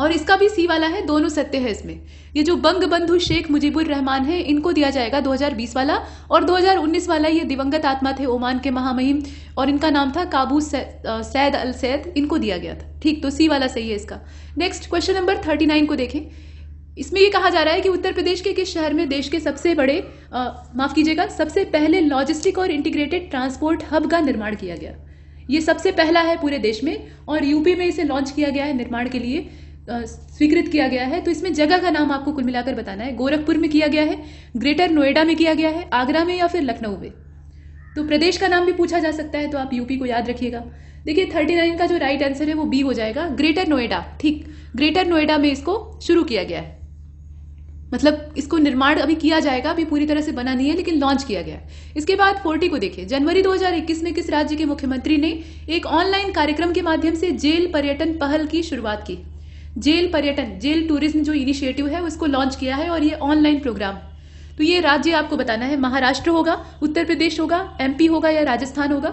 और इसका भी सी वाला है, दोनों सत्य है इसमें। ये जो बंगबंधु शेख मुजीबुर रहमान है इनको दिया जाएगा 2020 वाला, और 2019 वाला ये दिवंगत आत्मा थे ओमान के महामहिम और इनका नाम था काबूस सैद अल सैद, इनको दिया गया था। ठीक, तो सी वाला सही है इसका। नेक्स्ट क्वेश्चन नंबर 39 को देखें। इसमें ये कहा जा रहा है कि उत्तर प्रदेश के किस शहर में देश के सबसे बड़े सबसे पहले लॉजिस्टिक और इंटीग्रेटेड ट्रांसपोर्ट हब का निर्माण किया गया? ये सबसे पहला है पूरे देश में और यूपी में इसे लॉन्च किया गया है, निर्माण के लिए स्वीकृत किया गया है। तो इसमें जगह का नाम आपको कुल मिलाकर बताना है। गोरखपुर में किया गया है, ग्रेटर नोएडा में किया गया है, आगरा में या फिर लखनऊ में। तो प्रदेश का नाम भी पूछा जा सकता है तो आप यूपी को याद रखिएगा। देखिए 39 का जो राइट आंसर है वो बी हो जाएगा, ग्रेटर नोएडा। ठीक, ग्रेटर नोएडा में इसको शुरू किया गया है, मतलब इसको निर्माण अभी किया जाएगा, अभी पूरी तरह से बना नहीं है लेकिन लॉन्च किया गया है। इसके बाद 40 को देखिए। जनवरी 2021 में किस राज्य के मुख्यमंत्री ने एक ऑनलाइन कार्यक्रम के माध्यम से जेल पर्यटन पहल की शुरुआत की? जेल पर्यटन, जेल टूरिज्म जो इनिशिएटिव है उसको लॉन्च किया है और ये ऑनलाइन प्रोग्राम। तो ये राज्य आपको बताना है, महाराष्ट्र होगा, उत्तर प्रदेश होगा, एमपी होगा या राजस्थान होगा।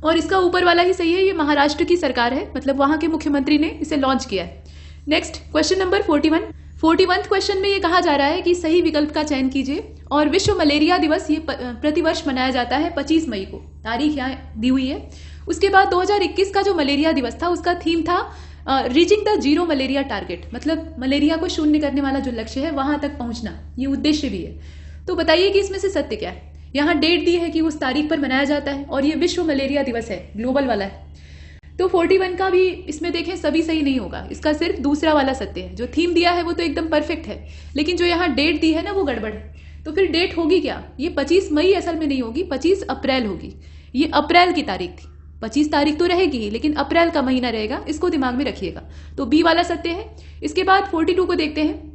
और इसका ऊपर वाला ही सही है, ये महाराष्ट्र की सरकार है, मतलब वहां के मुख्यमंत्री ने इसे लॉन्च किया है। नेक्स्ट क्वेश्चन नंबर 41 क्वेश्चन में ये कहा जा रहा है कि सही विकल्प का चयन कीजिए। और विश्व मलेरिया दिवस ये प्रतिवर्ष मनाया जाता है 25 मई को, तारीख यहाँ दी हुई है। उसके बाद 2021 का जो मलेरिया दिवस था उसका थीम था reaching the zero malaria target, मतलब मलेरिया को शून्य करने वाला जो लक्ष्य है वहां तक पहुंचना, ये उद्देश्य भी है। तो बताइए कि इसमें से सत्य क्या है? यहाँ डेट दी है कि उस तारीख पर मनाया जाता है और ये विश्व मलेरिया दिवस है, ग्लोबल वाला है। तो 41 का भी इसमें देखें सभी सही नहीं होगा, इसका सिर्फ दूसरा वाला सत्य है। जो थीम दिया है वो तो एकदम परफेक्ट है, लेकिन जो यहाँ डेट दी है ना वो गड़बड़ है। तो फिर डेट होगी क्या? ये 25 मई असल में नहीं होगी, 25 अप्रैल होगी। ये अप्रैल की तारीख थी, 25 तारीख तो रहेगी ही लेकिन अप्रैल का महीना रहेगा, इसको दिमाग में रखिएगा। तो बी वाला सत्य है। इसके बाद 42 को देखते हैं।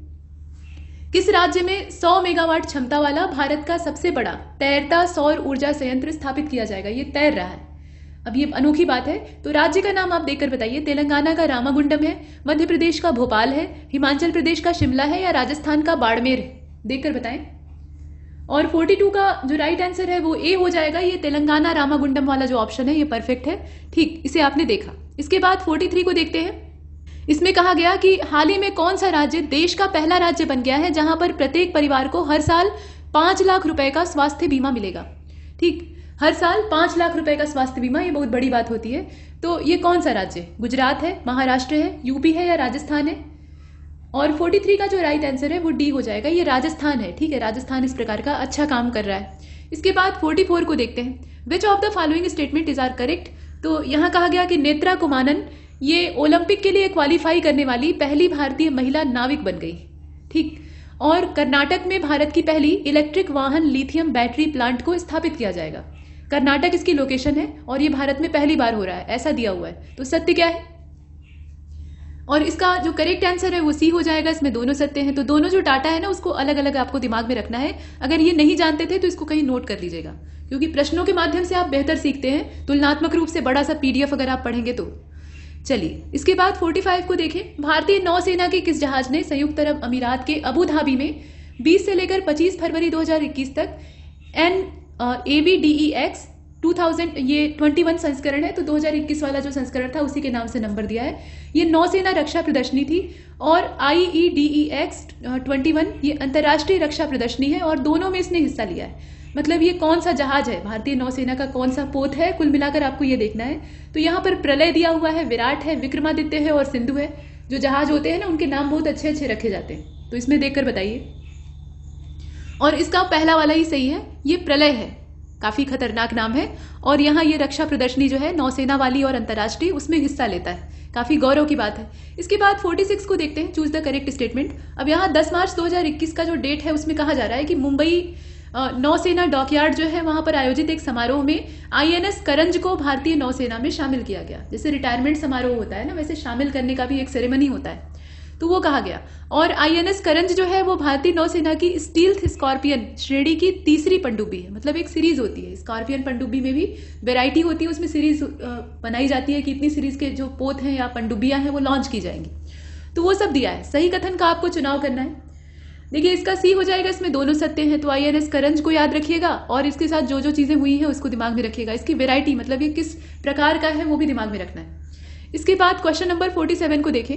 किस राज्य में 100 मेगावाट क्षमता वाला भारत का सबसे बड़ा तैरता सौर ऊर्जा संयंत्र स्थापित किया जाएगा? ये तैर रहा है, अब ये अनोखी बात है। तो राज्य का नाम आप देखकर बताइए। तेलंगाना का रामागुंडम है, मध्य प्रदेश का भोपाल है, हिमाचल प्रदेश का शिमला है या राजस्थान का बाड़मेर है? देखकर बताएं। और 42 का जो राइट आंसर है वो ए हो जाएगा। ये तेलंगाना रामागुंडम वाला जो ऑप्शन है ये परफेक्ट है। ठीक, इसे आपने देखा। इसके बाद 43 को देखते हैं। इसमें कहा गया कि हाल ही में कौन सा राज्य देश का पहला राज्य बन गया है जहां पर प्रत्येक परिवार को हर साल 5 लाख रुपए का स्वास्थ्य बीमा मिलेगा? ठीक, हर साल 5 लाख रुपए का स्वास्थ्य बीमा, ये बहुत बड़ी बात होती है। तो ये कौन सा राज्य? गुजरात है, महाराष्ट्र है, यूपी है या राजस्थान है? और 43 का जो राइट आंसर है वो डी हो जाएगा, ये राजस्थान है। ठीक है, राजस्थान इस प्रकार का अच्छा काम कर रहा है। इसके बाद 44 को देखते हैं। Which of the following statement is are correct? तो यहां कहा गया कि नेत्रा कुमानन ये ओलंपिक के लिए क्वालिफाई करने वाली पहली भारतीय महिला नाविक बन गई। ठीक, और कर्नाटक में भारत की पहली इलेक्ट्रिक वाहन लिथियम बैटरी प्लांट को स्थापित किया जाएगा। कर्नाटक इसकी लोकेशन है और ये भारत में पहली बार हो रहा है, ऐसा दिया हुआ है। तो सत्य क्या है? और इसका जो करेक्ट आंसर है वो सी हो जाएगा। इसमें दोनों सत्य हैं। तो दोनों जो डाटा है ना उसको अलग अलग आपको दिमाग में रखना है। अगर ये नहीं जानते थे तो इसको कहीं नोट कर लीजिएगा, क्योंकि प्रश्नों के माध्यम से आप बेहतर सीखते हैं, तुलनात्मक रूप से बड़ा सा पीडीएफ अगर आप पढ़ेंगे तो। चलिए, इसके बाद 45 को देखें। भारतीय नौसेना के किस जहाज ने संयुक्त अरब अमीरात के अबू धाबी में 20 से लेकर 25 फरवरी 2021 तक ABDEX 2000, ये 21 संस्करण है, तो 2021 वाला जो संस्करण था उसी के नाम से नंबर दिया है। ये नौसेना रक्षा प्रदर्शनी थी। और IEDEX 21 ये अंतर्राष्ट्रीय रक्षा प्रदर्शनी है और दोनों में इसने हिस्सा लिया है। मतलब ये कौन सा जहाज है, भारतीय नौसेना का कौन सा पोत है, कुल मिलाकर आपको ये देखना है। तो यहाँ पर प्रलय दिया हुआ है, विराट है, विक्रमादित्य है और सिंधु है। जो जहाज होते हैं ना उनके नाम बहुत अच्छे अच्छे रखे जाते हैं, तो इसमें देखकर बताइए। और इसका पहला वाला ही सही है, ये प्रलय है, काफी खतरनाक नाम है। और यहाँ ये रक्षा प्रदर्शनी जो है नौसेना वाली और अंतर्राष्ट्रीय, उसमें हिस्सा लेता है, काफी गौरव की बात है। इसके बाद 46 को देखते हैं, चूज द करेक्ट स्टेटमेंट। अब यहाँ 10 मार्च 2021 का जो डेट है उसमें कहा जा रहा है कि मुंबई नौसेना डॉकयार्ड जो है वहां पर आयोजित एक समारोह में INS करंज को भारतीय नौसेना में शामिल किया गया। जैसे रिटायरमेंट समारोह होता है ना, वैसे शामिल करने का भी एक सेरेमनी होता है, तो वो कहा गया। और INS करंज जो है वो भारतीय नौसेना की स्टील्थ स्कॉर्पियन श्रेणी की तीसरी पनडुब्बी है। मतलब एक सीरीज होती है, स्कॉर्पियन पनडुब्बी में भी वैरायटी होती है, उसमें सीरीज बनाई जाती है कि इतनी सीरीज के जो पोत हैं या पनडुब्बियां हैं वो लॉन्च की जाएंगी। तो वो सब दिया है। सही कथन का आपको चुनाव करना है। देखिए इसका सी हो जाएगा, इसमें दोनों सत्य हैं, तो INS करंज को याद रखिएगा और इसके साथ जो जो चीजें हुई हैं उसको दिमाग में रखिएगा। इसकी वैरायटी मतलब ये किस प्रकार का है वो भी दिमाग में रखना है। इसके बाद क्वेश्चन नंबर 47 को देखें।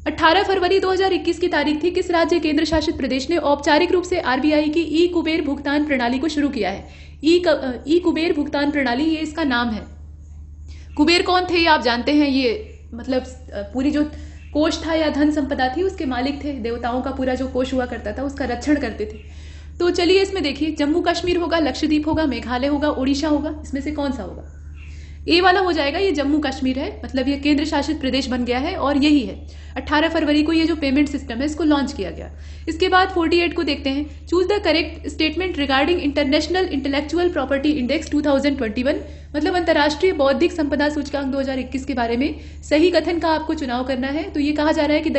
18 फरवरी 2021 की तारीख थी, किस राज्य केंद्र शासित प्रदेश ने औपचारिक रूप से RBI की ई कुबेर भुगतान प्रणाली को शुरू किया है? ई कुबेर भुगतान प्रणाली, ये इसका नाम है। कुबेर कौन थे ये आप जानते हैं, ये मतलब पूरी जो कोष था या धन संपदा थी उसके मालिक थे, देवताओं का पूरा जो कोष हुआ करता था उसका रक्षण करते थे। तो चलिए इसमें देखिए, जम्मू कश्मीर होगा, लक्षद्वीप होगा, मेघालय होगा, उड़ीसा होगा, इसमें से कौन सा होगा? ए वाला हो जाएगा, ये जम्मू कश्मीर है, मतलब ये केंद्र शासित प्रदेश बन गया है और यही है 18 फरवरी को ये जो पेमेंट सिस्टम है इसको लॉन्च किया गया। इसके बाद 48 को देखते हैं, choose the correct statement regarding international intellectual property index 2021, मतलब अंतर्राष्ट्रीय बौद्धिक संपदा सूचकांक 2021 के बारे में सही कथन का आपको चुनाव करना है। तो ये कहा जा रहा है कि the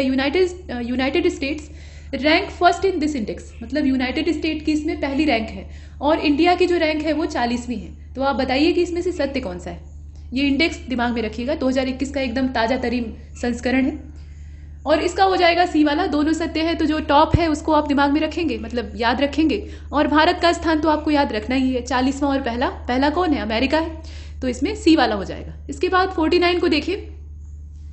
United states rank first in this index, मतलब यूनाइटेड स्टेट की इसमें पहली रैंक है और इंडिया की जो रैंक है वो 40वीं है। तो आप बताइए कि इसमें से सत्य कौन सा है। ये इंडेक्स दिमाग में रखिएगा, 2021 का एकदम ताजा तरीन संस्करण है। और इसका हो जाएगा सी वाला, दोनों सत्य है, तो जो टॉप है उसको आप दिमाग में रखेंगे, मतलब याद रखेंगे। और भारत का स्थान तो आपको याद रखना ही है, 40वां और पहला कौन है? अमेरिका है, तो इसमें सी वाला हो जाएगा। इसके बाद 49 को देखिए।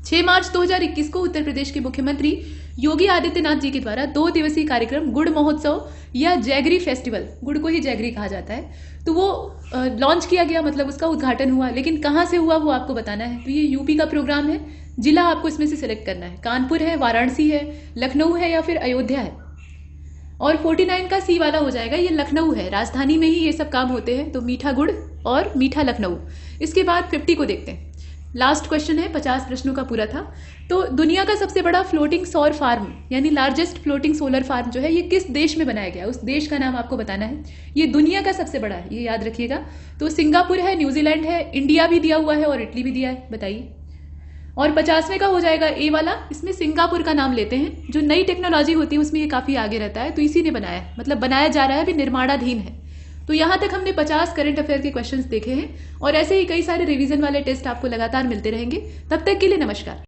6 मार्च 2021 को उत्तर प्रदेश के मुख्यमंत्री योगी आदित्यनाथ जी के द्वारा 2 दिवसीय कार्यक्रम गुड़ महोत्सव या जैगरी फेस्टिवल, गुड़ को ही जैगरी कहा जाता है, तो वो लॉन्च किया गया, मतलब उसका उद्घाटन हुआ। लेकिन कहाँ से हुआ वो आपको बताना है। तो ये यूपी का प्रोग्राम है, जिला आपको इसमें से सिलेक्ट करना है, कानपुर है, वाराणसी है, लखनऊ है या फिर अयोध्या है। और 49 का सी वाला हो जाएगा, ये लखनऊ है, राजधानी में ही ये सब काम होते हैं, तो मीठा गुड़ और मीठा लखनऊ। इसके बाद 50 को देखते हैं, लास्ट क्वेश्चन है, 50 प्रश्नों का पूरा था। तो दुनिया का सबसे बड़ा फ्लोटिंग सौर फार्म यानी लार्जेस्ट फ्लोटिंग सोलर फार्म जो है ये किस देश में बनाया गया, उस देश का नाम आपको बताना है। ये दुनिया का सबसे बड़ा है, ये याद रखिएगा। तो सिंगापुर है, न्यूजीलैंड है, इंडिया भी दिया हुआ है और इटली भी दिया है, बताइए। और 50वें का हो जाएगा ए वाला, इसमें सिंगापुर का नाम लेते हैं। जो नई टेक्नोलॉजी होती है उसमें ये काफी आगे रहता है, तो इसी ने बनाया है, मतलब बनाया जा रहा है, अभी निर्माणाधीन है। तो यहाँ तक हमने 50 करंट अफेयर के क्वेश्चंस देखे हैं और ऐसे ही कई सारे रिवीजन वाले टेस्ट आपको लगातार मिलते रहेंगे। तब तक के लिए नमस्कार।